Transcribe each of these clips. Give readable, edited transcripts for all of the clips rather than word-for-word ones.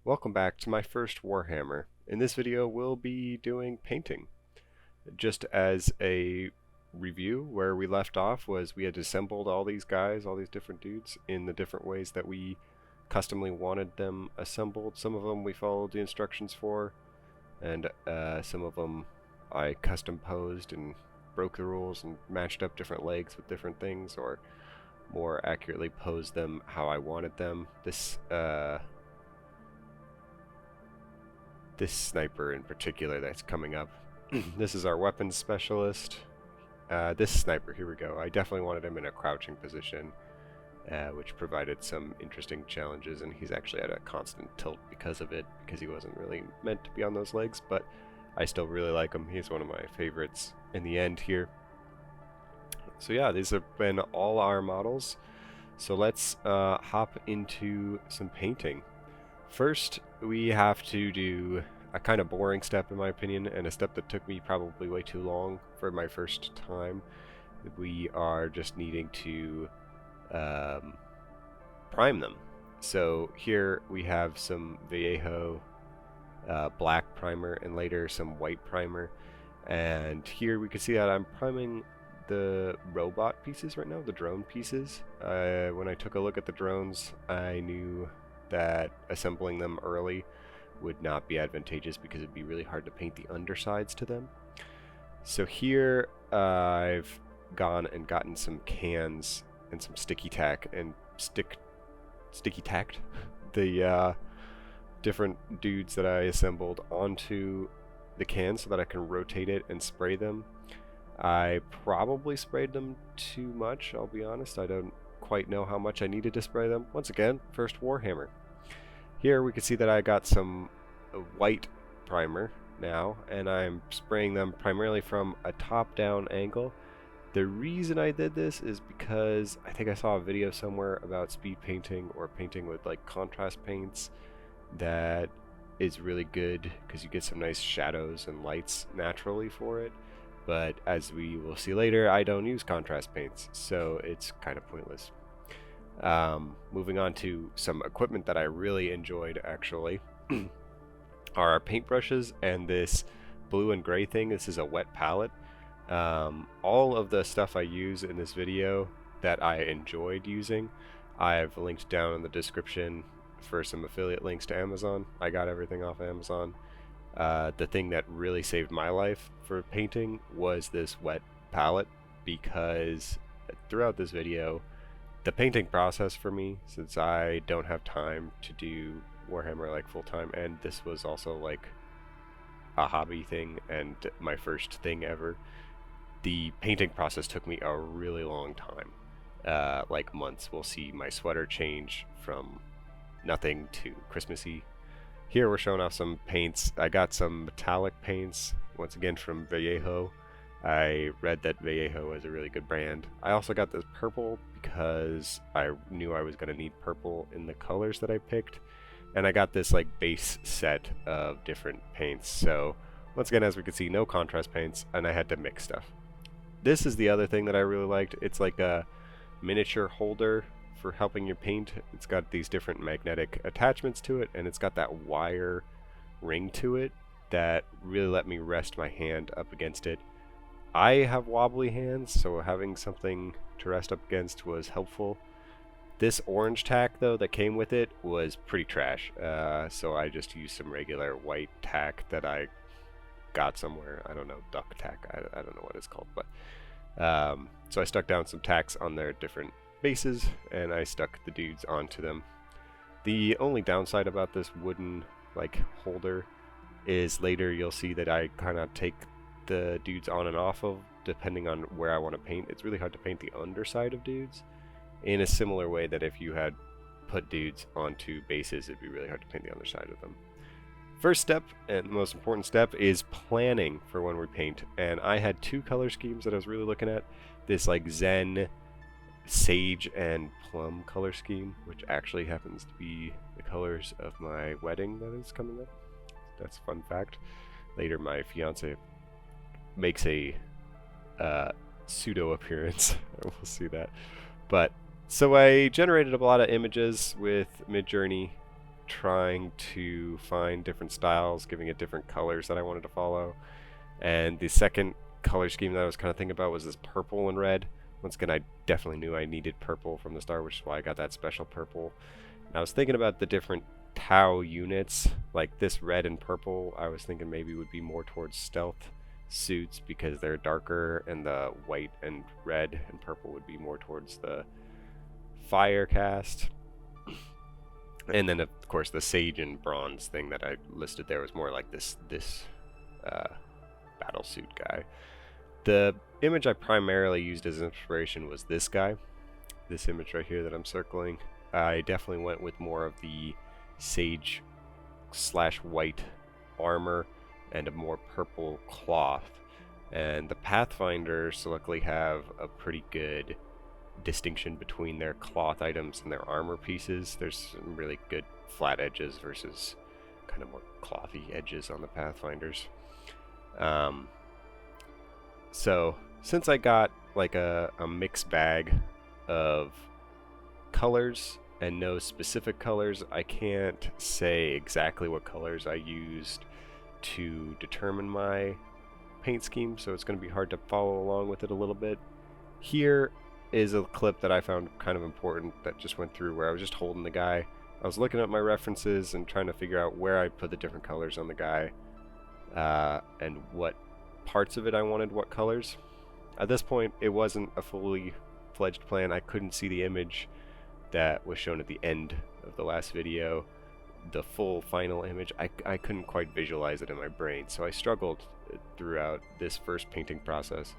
Welcome back to my first Warhammer. In this video we'll be doing painting. Just as a review, where we left off was we had assembled all these guys, all these different dudes, in the different ways that we customly wanted them assembled. Some of them we followed the instructions for, and some of them I custom posed and broke the rules and matched up different legs with different things, or more accurately posed them how I wanted them. This sniper in particular that's coming up. This is our weapons specialist. This sniper, here we go. I definitely wanted him in a crouching position, which provided some interesting challenges, and he's actually at a constant tilt because of it, because he wasn't really meant to be on those legs, but I still really like him. He's one of my favorites in the end here. So yeah, these have been all our models. So let's hop into some painting. First, we have to do a kind of boring step in my opinion, and a step that took me probably way too long for my first time. We are just needing to prime them. So here we have some Vallejo black primer and later some white primer. And here we can see that I'm priming the robot pieces right now, the drone pieces. When I took a look at the drones, I knew that assembling them early would not be advantageous because it'd be really hard to paint the undersides to them. So here I've gone and gotten some cans and some sticky tack and sticky tacked the different dudes that I assembled onto the can so that I can rotate it and spray them. I probably sprayed them too much, I'll be honest. I don't quite know how much I needed to spray them. Once again, first Warhammer. Here we can see that I got some white primer now, and I'm spraying them primarily from a top-down angle. The reason I did this is because I think I saw a video somewhere about speed painting or painting with like contrast paints that is really good because you get some nice shadows and lights naturally for it. But as we will see later, I don't use contrast paints, so it's kind of pointless. Moving on to some equipment that I really enjoyed actually are our paintbrushes and this blue and gray thing. This is a wet palette. All of the stuff I use in this video that I enjoyed using, I've linked down in the description for some affiliate links to Amazon. I got everything off Amazon. The thing that really saved my life for painting was this wet palette, because throughout this video, the painting process for me, since I don't have time to do Warhammer like full time, and this was also like a hobby thing and my first thing ever, the painting process took me a really long time, like months. We'll see my sweater change from nothing to Christmassy. Here we're showing off some paints. I got some metallic paints, once again from Vallejo. I read that Vallejo is a really good brand. I also got this purple because I knew I was going to need purple in the colors that I picked. And I got this like base set of different paints. So once again, as we can see, no contrast paints, and I had to mix stuff. This is the other thing that I really liked. It's like a miniature holder for helping you paint. It's got these different magnetic attachments to it, and it's got that wire ring to it that really let me rest my hand up against it. I have wobbly hands, so having something to rest up against was helpful. This orange tack though that came with it was pretty trash, so I just used some regular white tack that I got somewhere. I don't know, duck tack, I don't know what it's called, but so I stuck down some tacks on their different bases, and I stuck the dudes onto them. The only downside about this wooden like holder is later you'll see that I kind of take the dudes on and off of depending on where I want to paint. It's really hard to paint the underside of dudes in a similar way that if you had put dudes onto bases, it'd be really hard to paint the underside of them. First step, and the most important step, is planning for when we paint. And I had two color schemes that I was really looking at. This like Zen, sage, and plum color scheme, which actually happens to be the colors of my wedding that is coming up. That's a fun fact. Later my fiance makes a pseudo appearance. We'll see that. But so I generated a lot of images with Midjourney trying to find different styles, giving it different colors that I wanted to follow. And the second color scheme that I was kind of thinking about was this purple and red. Once again, I definitely knew I needed purple from the start, which is why I got that special purple. And I was thinking about the different Tau units, like this red and purple. I was thinking maybe would be more towards stealth suits because they're darker, and the white and red and purple would be more towards the fire cast. And then of course the sage and bronze thing that I listed there was more like this battle suit guy. The image I primarily used as inspiration was this guy, this image right here that I'm circling. I definitely went with more of the sage / white armor and a more purple cloth. And the Pathfinders luckily have a pretty good distinction between their cloth items and their armor pieces. There's some really good flat edges versus kind of more clothy edges on the Pathfinders. So since I got like a mixed bag of colors and no specific colors, I can't say exactly what colors I used to determine my paint scheme, so it's going to be hard to follow along with it a little bit. Here is a clip that I found kind of important that just went through where I was just holding the guy. I was looking at my references and trying to figure out where I put the different colors on the guy and what parts of it I wanted what colors. At this point, it wasn't a fully fledged plan. I couldn't see the image that was shown at the end of the last video, the full final image. I couldn't quite visualize it in my brain, so I struggled throughout this first painting process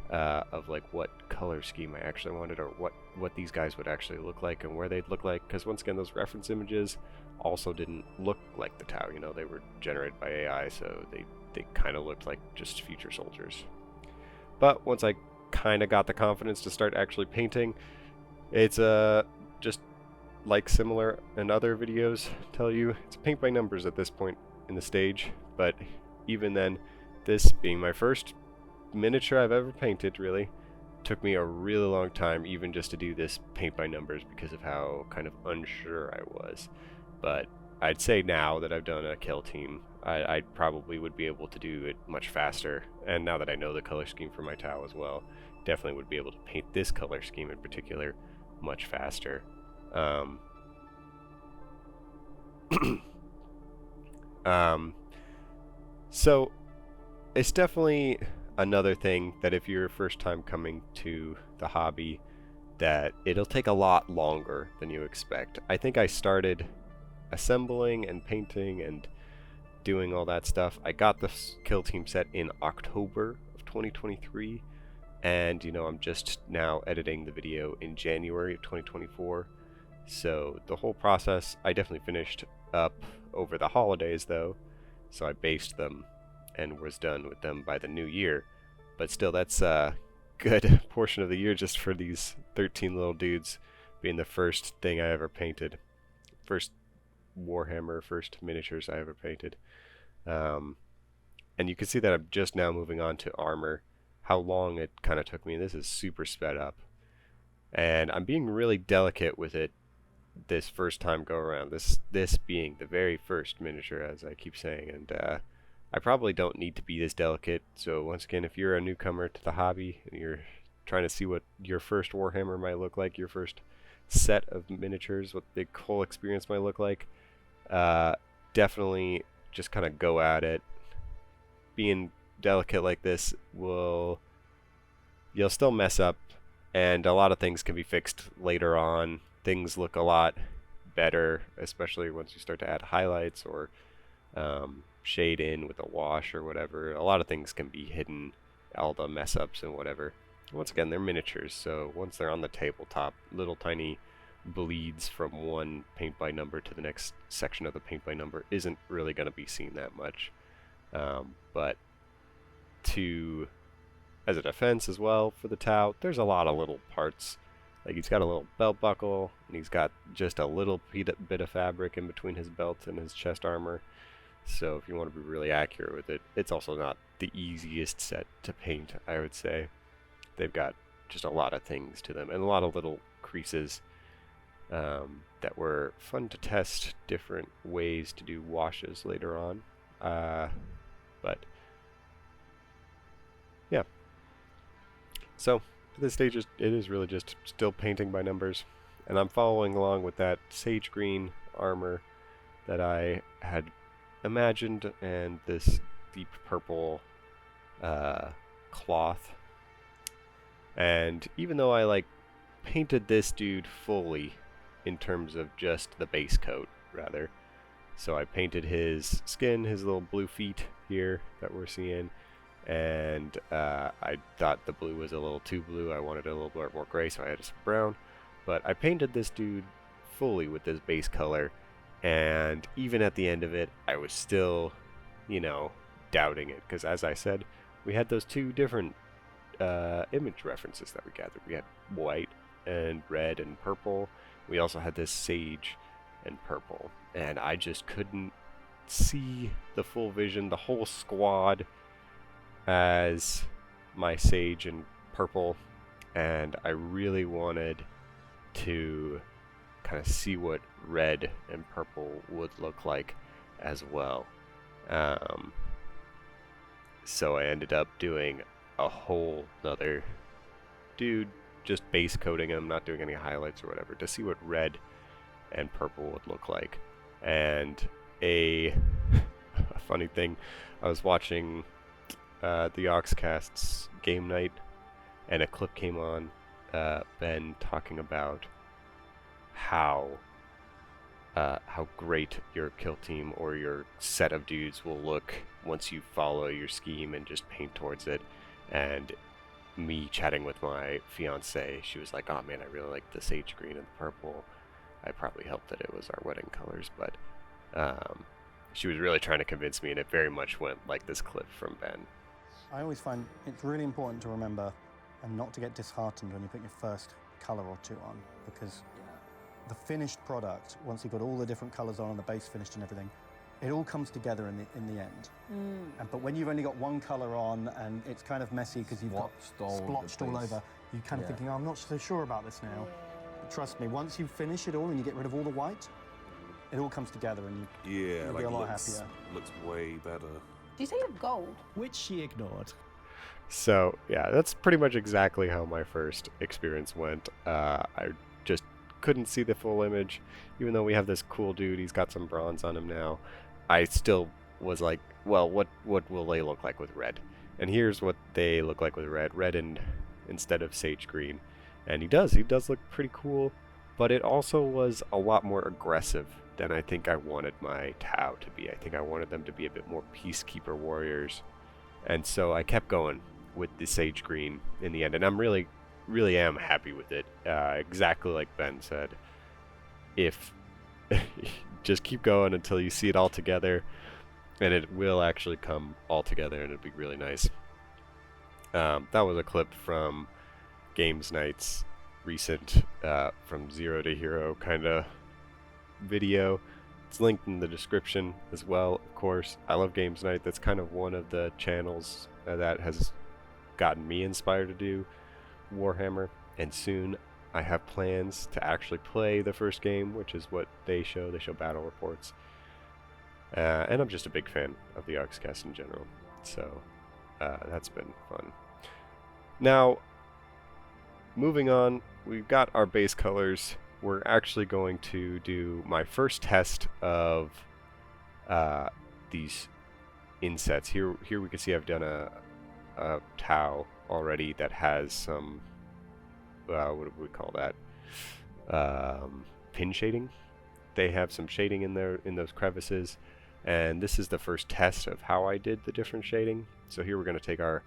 of like what color scheme I actually wanted, or what these guys would actually look like and where they'd look like, because once again those reference images also didn't look like the Tau. You know, they were generated by AI, so they kind of looked like just future soldiers. But once I kind of got the confidence to start actually painting, it's just like similar in other videos tell you, it's paint by numbers at this point in the stage. But even then, this being my first miniature I've ever painted, really took me a really long time even just to do this paint by numbers because of how kind of unsure I was. But I'd say now that I've done a kill team, I probably would be able to do it much faster. And now that I know the color scheme for my Tau as well, definitely would be able to paint this color scheme in particular much faster. So it's definitely another thing that if you're first time coming to the hobby, that it'll take a lot longer than you expect. I think I started assembling and painting and doing all that stuff. I got the kill team set in October of 2023, and you know, I'm just now editing the video in January of 2024. So the whole process I definitely finished up over the holidays though, so I based them and was done with them by the new year. But still, that's a good portion of the year just for these 13 little dudes being the first thing I ever painted. First Warhammer, first miniatures I ever painted. And you can see that I'm just now moving on to armor, how long it kind of took me. This is super sped up. And I'm being really delicate with it this first time go around. This being the very first miniature, as I keep saying, and I probably don't need to be this delicate. So once again, if you're a newcomer to the hobby and you're trying to see what your first Warhammer might look like, your first set of miniatures, what the whole experience might look like, definitely just kind of go at it. Being delicate like this you'll still mess up, and a lot of things can be fixed later on. Things look a lot better, especially once you start to add highlights or shade in with a wash or whatever. A lot of things can be hidden, all the mess ups and whatever. Once again, they're miniatures, so once they're on the tabletop, little tiny bleeds from one paint by number to the next section of the paint by number isn't really going to be seen that much. But as a defense as well for the Tau, there's a lot of little parts. Like he's got a little belt buckle, and he's got just a little bit of fabric in between his belt and his chest armor. So if you want to be really accurate with it, it's also not the easiest set to paint, I would say. They've got just a lot of things to them, and a lot of little creases that were fun to test different ways to do washes later on. But yeah, so at this stage it is really just still painting by numbers, and I'm following along with that sage green armor that I had imagined, and this deep purple cloth. And even though I like painted this dude fully in terms of just the base coat rather, so I painted his skin, his little blue feet here that we're seeing, and I thought the blue was a little too blue. I wanted a little bit more gray, so I added some brown. But I painted this dude fully with this base color, and even at the end of it, I was still, you know, doubting it, because as I said, we had those two different image references that we gathered. We had white and red and purple. We also had this sage and purple, and I just couldn't see the full vision, the whole squad as my sage and purple, and I really wanted to kind of see what red and purple would look like as well. So I ended up doing a whole nother dude, just base coating him, not doing any highlights or whatever, to see what red and purple would look like. And a funny thing, I was watching the Oxcast's game night, and a clip came on, Ben talking about how great your kill team or your set of dudes will look once you follow your scheme and just paint towards it. And me chatting with my fiance, she was like, "Oh man, I really like the sage green and the purple." I probably helped that it was our wedding colors, but she was really trying to convince me, and it very much went like this clip from Ben. I always find it's really important to remember and not to get disheartened when you put your first color or two on, because the finished product, once you've got all the different colors on and the base finished and everything, it all comes together in the end. But when you've only got one color on and it's kind of messy because you've got splotched all over, you're kind of thinking, "Oh, I'm not so sure about this now." But trust me, once you finish it all and you get rid of all the white, it all comes together and you'll be a lot happier. Looks way better. Do you say you have gold? Which she ignored. So yeah, that's pretty much exactly how my first experience went. I just couldn't see the full image, even though we have this cool dude. He's got some bronze on him now. I still was like, well, what will they look like with red? And here's what they look like with red and instead of sage green. And he does look pretty cool, but it also was a lot more aggressive than I think I wanted my Tau to be. I think I wanted them to be a bit more peacekeeper warriors, and so I kept going with the sage green in the end, and I'm really am happy with it. Exactly like Ben said, if just keep going until you see it all together, and it will actually come all together, and it'll be really nice. That was a clip from Games Night's recent from Zero to Hero kind of video. It's linked in the description as well, of course. I love Games Night. That's kind of one of the channels that has gotten me inspired to do Warhammer, and soon I have plans to actually play the first game, which is what they show. They show battle reports. And I'm just a big fan of the Oxcast in general, so that's been fun. Now, moving on, we've got our base colors. We're actually going to do my first test of these insets. Here we can see I've done a Tau already that has some, what do we call that? Pin shading. They have some shading in there in those crevices, and this is the first test of how I did the different shading. So here we're going to take our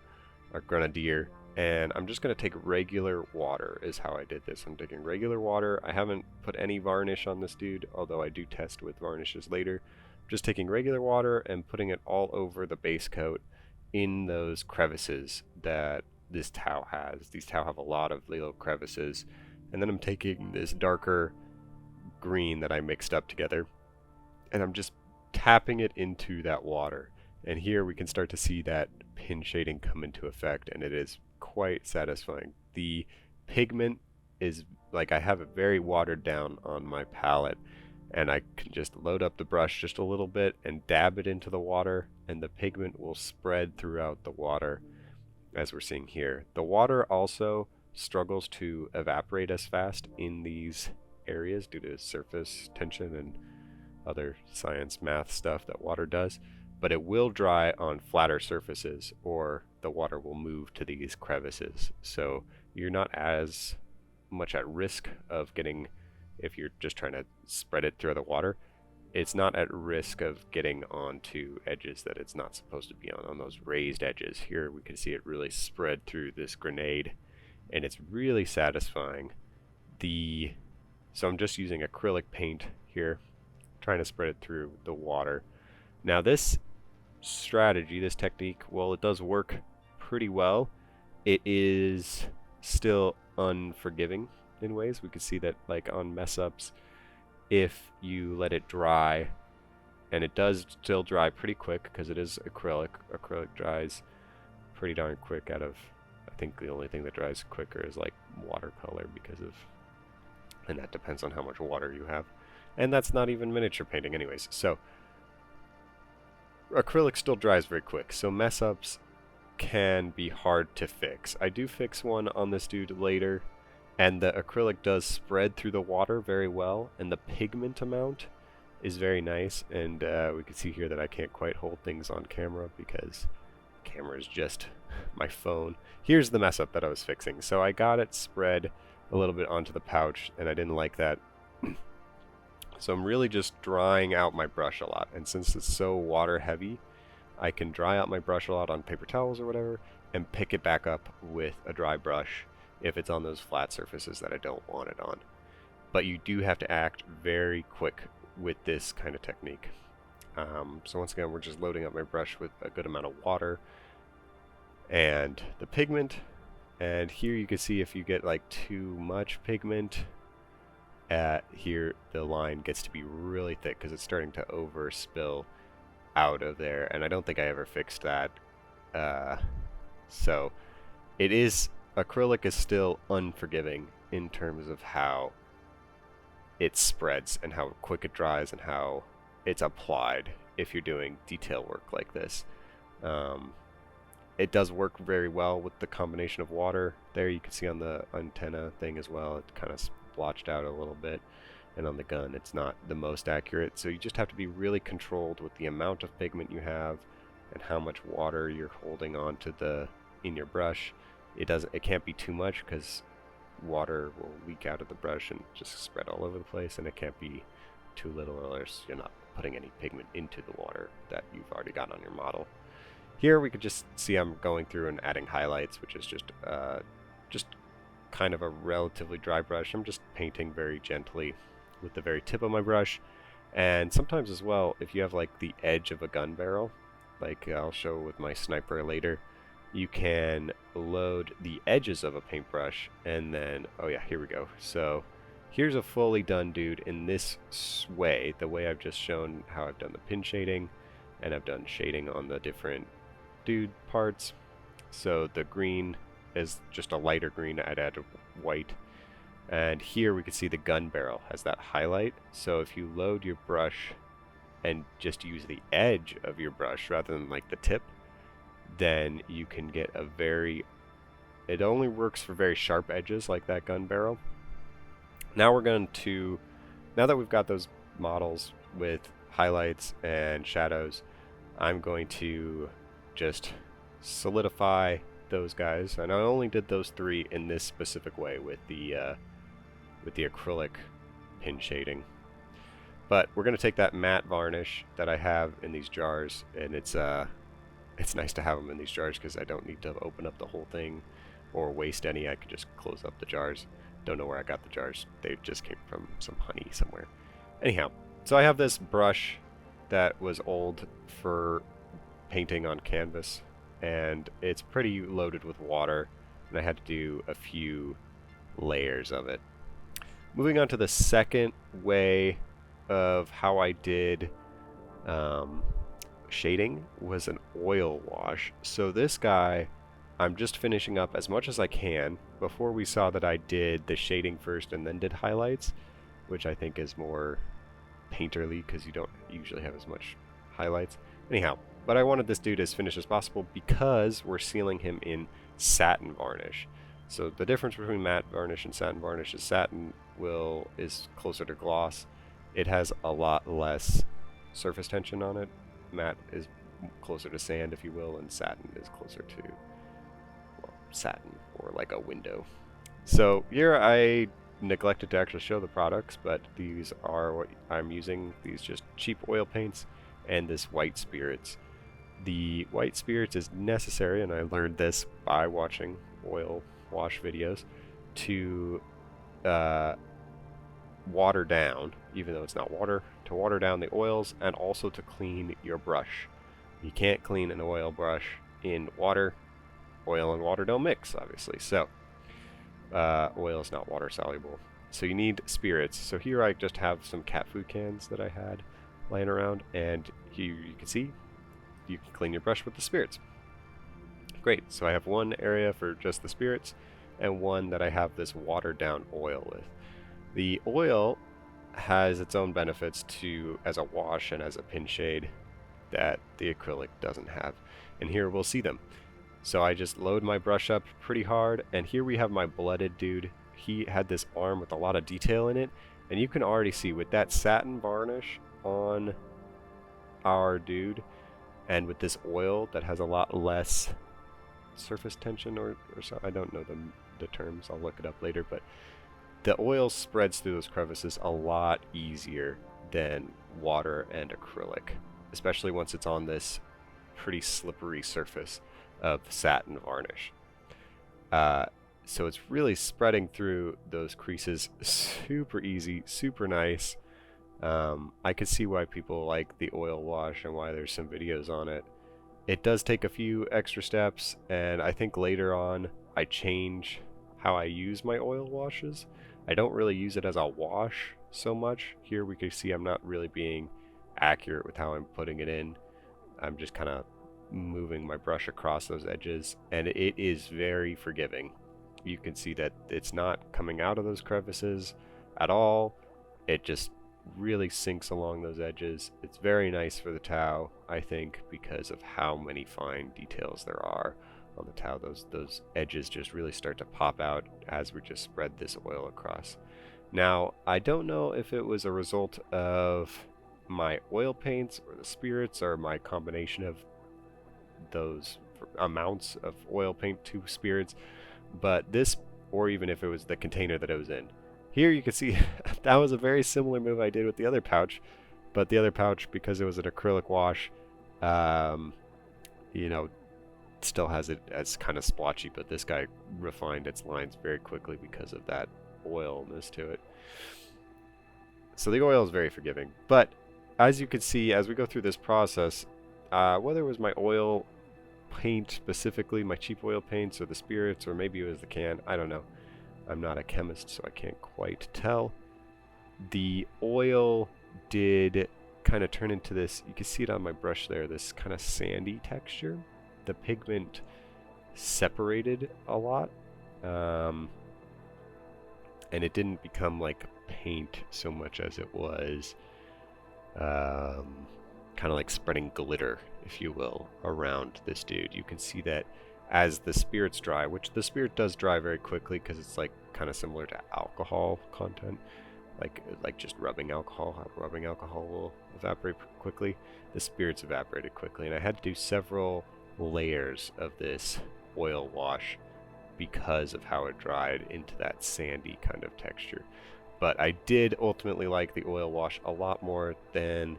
grenadier, and I'm just going to take regular water is how I did this. I'm taking regular water. I haven't put any varnish on this dude, although I do test with varnishes later. I'm just taking regular water and putting it all over the base coat in those crevices that this Tau has. These Tau have a lot of little crevices, and then I'm taking this darker green that I mixed up together, and I'm just tapping it into that water. And here we can start to see that pin shading come into effect, and it is quite satisfying. The pigment is like I have it very watered down on my palette, and I can just load up the brush just a little bit and dab it into the water, and the pigment will spread throughout the water, as we're seeing here. The water also struggles to evaporate as fast in these areas due to surface tension and other science math stuff that water does, but it will dry on flatter surfaces, or the water will move to these crevices. So you're not as much at risk of getting, if you're just trying to spread it through the water, it's not at risk of getting onto edges that it's not supposed to be on those raised edges. Here we can see it really spread through this grenade, and it's really satisfying. So I'm just using acrylic paint here, trying to spread it through the water. Now this strategy, this technique, well, it does work pretty well. It is still unforgiving in ways. We could see that like on mess ups, if you let it dry, and it does still dry pretty quick because it is acrylic. Acrylic dries pretty darn quick out of, I think the only thing that dries quicker is like watercolor and that depends on how much water you have. And that's not even miniature painting anyways. So acrylic still dries very quick, so mess ups can be hard to fix. I do fix one on this dude later, and the acrylic does spread through the water very well, and the pigment amount is very nice. And we can see here that I can't quite hold things on camera because the camera is just my phone. Here's the mess up that I was fixing. So I got it spread a little bit onto the pouch, and I didn't like that. So I'm really just drying out my brush a lot, and since it's so water heavy, I can dry out my brush a lot on paper towels or whatever and pick it back up with a dry brush if it's on those flat surfaces that I don't want it on. But you do have to act very quick with this kind of technique. So once again, we're just loading up my brush with a good amount of water and the pigment, and here you can see if you get like too much pigment, here the line gets to be really thick because it's starting to overspill out of there, and I don't think I ever fixed that. So it is, acrylic is still unforgiving in terms of how it spreads and how quick it dries and how it's applied if you're doing detail work like this. It does work very well with the combination of water. There you can see on the antenna thing as well, it kind of splotched out a little bit, and on the gun it's not the most accurate. So you just have to be really controlled with the amount of pigment you have and how much water you're holding on to in your brush. It can't be too much because water will leak out of the brush and just spread all over the place, and it can't be too little or else you're not putting any pigment into the water that you've already got on your model. Here we could just see I'm going through and adding highlights, which is just kind of a relatively dry brush. I'm just painting very gently with the very tip of my brush. And sometimes as well, if you have like the edge of a gun barrel, like I'll show with my sniper later, you can load the edges of a paintbrush and then, oh yeah, here we go. So here's a fully done dude in this way, the way I've just shown how I've done the pin shading, and I've done shading on the different dude parts. So the green is just a lighter green. I'd add white, and here we can see the gun barrel has that highlight. So if you load your brush and just use the edge of your brush rather than like the tip, then you can get it only works for very sharp edges like that gun barrel. Now that we've got those models with highlights and shadows, I'm going to just solidify those guys, and I only did those three in this specific way with the acrylic pin shading. But we're going to take that matte varnish that I have in these jars, and it's nice to have them in these jars because I don't need to open up the whole thing or waste any. I can just close up the jars. Don't know where I got the jars. They just came from some honey somewhere. Anyhow, so I have this brush that was old for painting on canvas, and it's pretty loaded with water, and I had to do a few layers of it. Moving on to the second way of how I did shading was an oil wash. So this guy I'm just finishing up as much as I can. Before we saw that I did the shading first and then did highlights, which I think is more painterly because you don't usually have as much highlights. Anyhow, but I wanted this dude as finished as possible because we're sealing him in satin varnish. So the difference between matte varnish and satin varnish is satin is closer to gloss. It has a lot less surface tension on it. Matte is closer to sand, if you will, and satin is closer to, well, satin, or like a window. So here I neglected to actually show the products, but these are what I'm using. These just cheap oil paints and this white spirits. The white spirits is necessary, and I learned this by watching oil wash videos, to water down, even though it's not water, to water down the oils and also to clean your brush. You can't clean an oil brush in water. Oil and water don't mix, obviously, so oil is not water soluble. So you need spirits. So here I just have some cat food cans that I had laying around, and here you can see you can clean your brush with the spirits. Great, so I have one area for just the spirits and one that I have this watered down oil with. The oil has its own benefits as a wash and as a pin shade that the acrylic doesn't have, and here we'll see them. So I just load my brush up pretty hard, and here we have my blooded dude. He had this arm with a lot of detail in it, and you can already see with that satin varnish on our dude and with this oil that has a lot less surface tension or so, I don't know the terms, I'll look it up later, but the oil spreads through those crevices a lot easier than water and acrylic, especially once it's on this pretty slippery surface of satin varnish. So it's really spreading through those creases super easy, super nice. I could see why people like the oil wash and why there's some videos on it. It does take a few extra steps, and I think later on I change how I use my oil washes. I don't really use it as a wash so much. Here we can see I'm not really being accurate with how I'm putting it in. I'm just kind of moving my brush across those edges, and it is very forgiving. You can see that it's not coming out of those crevices at all. It just really sinks along those edges. It's very nice for the Tau, I think, because of how many fine details there are on the Tau. Those edges just really start to pop out as we just spread this oil across. Now, I don't know if it was a result of my oil paints or the spirits or my combination of those amounts of oil paint to spirits, but this, or even if it was the container that it was in. Here you can see that was a very similar move I did with the other pouch, but the other pouch, because it was an acrylic wash, still has it as kind of splotchy, but this guy refined its lines very quickly because of that oilness to it. So the oil is very forgiving, but as you can see, as we go through this process, whether it was my oil paint specifically, my cheap oil paints, or the spirits, or maybe it was the can, I don't know. I'm not a chemist, so I can't quite tell. The oil did kind of turn into this, you can see it on my brush there, this kind of sandy texture. The pigment separated a lot, and it didn't become like paint so much as it was kind of like spreading glitter, if you will, around this dude. You can see that as the spirits dry, which the spirit does dry very quickly because it's like kind of similar to alcohol content, like just rubbing alcohol. How rubbing alcohol will evaporate quickly. The spirits evaporated quickly, and I had to do several layers of this oil wash because of how it dried into that sandy kind of texture. But I did ultimately like the oil wash a lot more than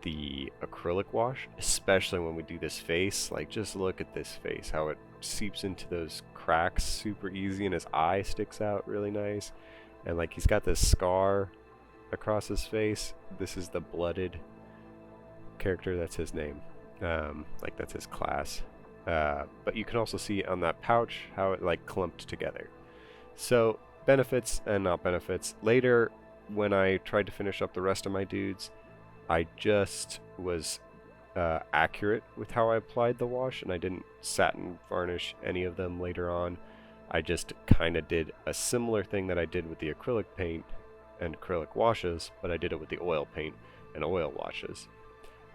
the acrylic wash, especially when we do this face. Like, just look at this face, how it seeps into those cracks super easy, and his eye sticks out really nice, and like he's got this scar across his face. This is the blooded character, that's his name, like that's his class, but you can also see on that pouch how it like clumped together. So benefits and not benefits. Later, when I tried to finish up the rest of my dudes, I just was accurate with how I applied the wash, and I didn't satin varnish any of them later on. I just kind of did a similar thing that I did with the acrylic paint and acrylic washes, but I did it with the oil paint and oil washes.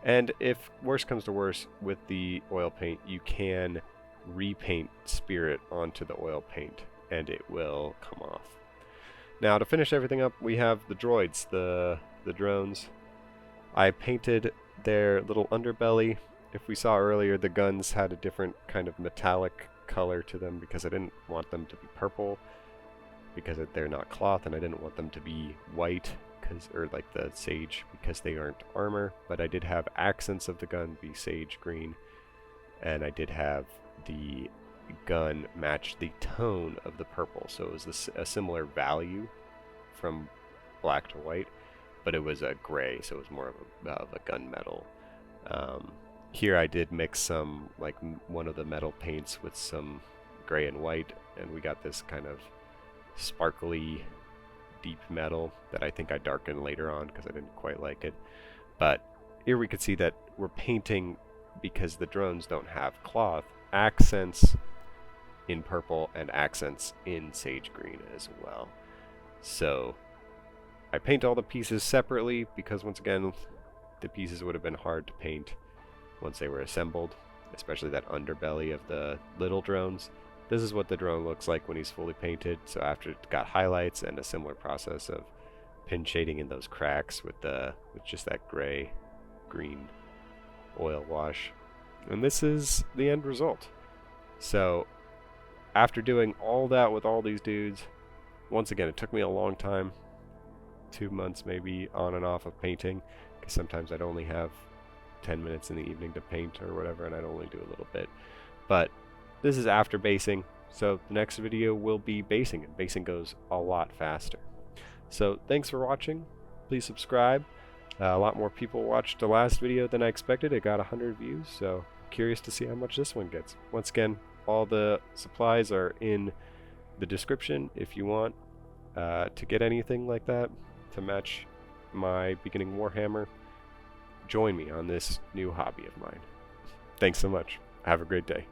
And if worse comes to worse, with the oil paint, you can repaint spirit onto the oil paint, and it will come off. Now, to finish everything up, we have the droids, the drones. I painted their little underbelly. If we saw earlier, the guns had a different kind of metallic color to them because I didn't want them to be purple because they're not cloth, and I didn't want them to be white or like the sage because they aren't armor. But I did have accents of the gun be sage green, and I did have the gun match the tone of the purple, so it was a similar value from black to white, but it was a gray, so it was more of a gunmetal. Here I did mix some, like one of the metal paints with some gray and white, and we got this kind of sparkly deep metal that I think I darkened later on because I didn't quite like it. But here we could see that we're painting, because the drones don't have cloth, accents in purple and accents in sage green as well. So I paint all the pieces separately because, once again, the pieces would have been hard to paint once they were assembled, especially that underbelly of the little drones. This is what the drone looks like when he's fully painted. So after it got highlights and a similar process of pin shading in those cracks with just that gray green oil wash. And this is the end result. So after doing all that with all these dudes, once again, it took me a long time, 2 months maybe on and off of painting, because sometimes I'd only have 10 minutes in the evening to paint or whatever, and I'd only do a little bit. But this is after basing, so the next video will be basing, and basing goes a lot faster. So thanks for watching. Please subscribe. A lot more people watched the last video than I expected. It got 100 views, so curious to see how much this one gets. Once again, all the supplies are in the description if you want to get anything like that to match my beginning Warhammer. Join me on this new hobby of mine. Thanks so much. Have a great day.